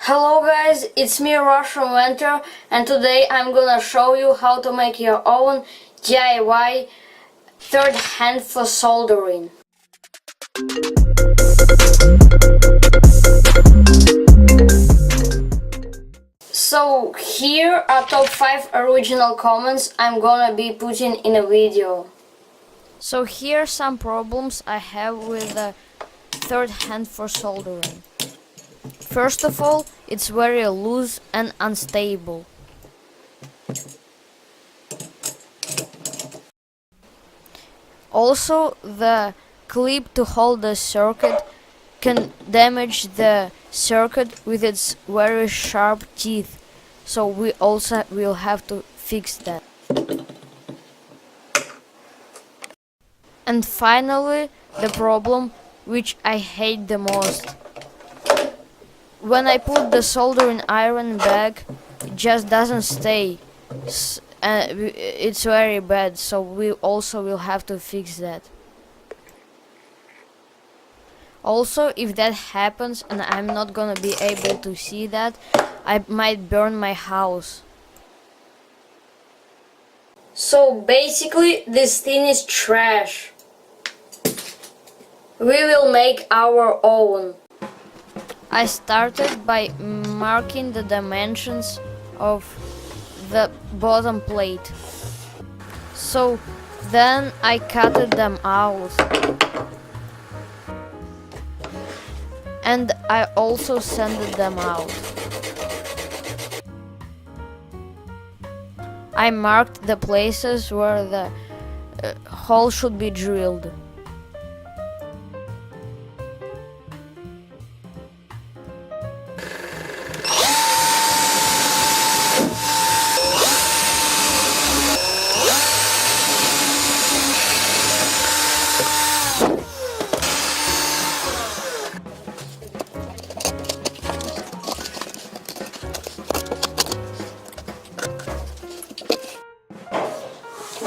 Hello guys, it's me Rush from Inventor, and today I'm gonna show you how to make your own DIY third hand for soldering. So here are top 5 original comments I'm gonna be putting in a video. So here are some problems I have with the third hand for soldering. First of all, it's very loose and unstable. Also, the clip to hold the circuit can damage the circuit with its very sharp teeth, so we also will have to fix that. And finally, the problem which I hate the most. When I put the soldering iron back, it just doesn't stay. It's very bad, so we also will have to fix that. Also, if that happens and I'm not gonna be able to see that, I might burn my house. So basically, this thing is trash. We will make our own. I started by marking the dimensions of the bottom plate. So then I cut them out. And I also sanded them out. I marked the places where the hole should be drilled.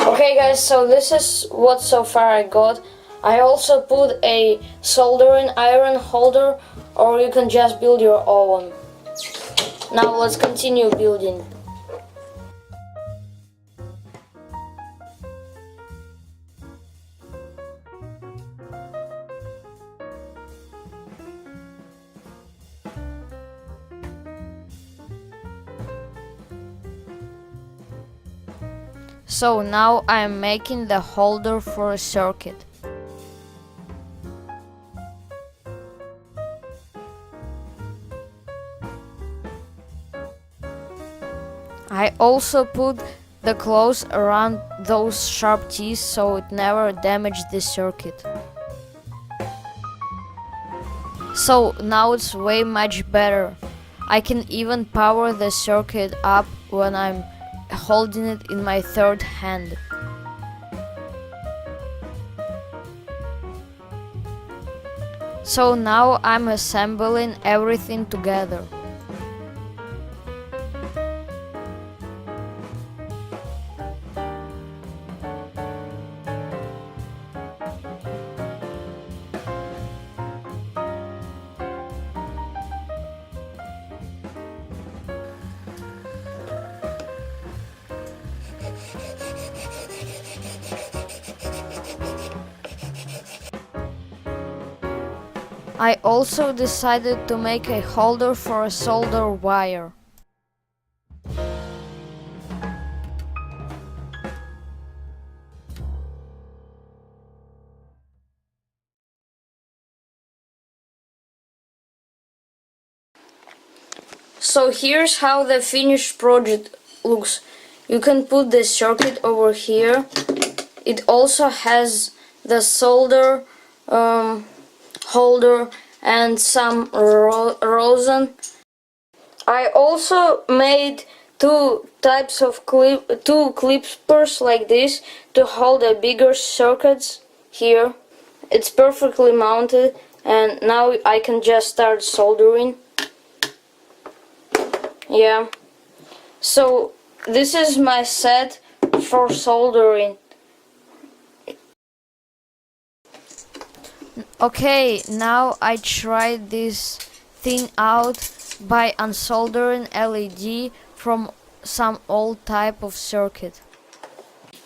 Okay guys, so this is what so far I got. I also put a soldering iron holder, or you can just build your own. Now let's continue building. So now I'm making the holder for a circuit. I also put the cloth around those sharp teeth so it never damaged the circuit. So now it's way much better. I can even power the circuit up when I'm holding it in my third hand. So now I'm assembling everything together. I also decided to make a holder for a solder wire. So here's how the finished project looks. You can put the circuit over here. It also has the solder holder and some rosin. I also made two types of two clippers like this to hold the bigger circuits here. It's perfectly mounted, and now I can just start soldering. Yeah. So this is my set for soldering. Okay, now I tried this thing out by unsoldering LED from some old type of circuit.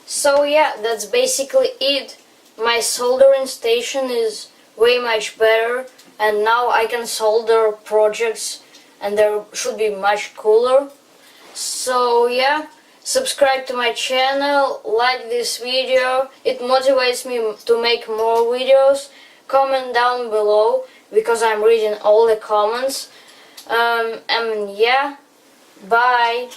So yeah, that's basically it. My soldering station is way much better, and now I can solder projects and they should be much cooler. So yeah, subscribe to my channel, like this video, it motivates me to make more videos. Comment down below because I'm reading all the comments. And yeah, bye.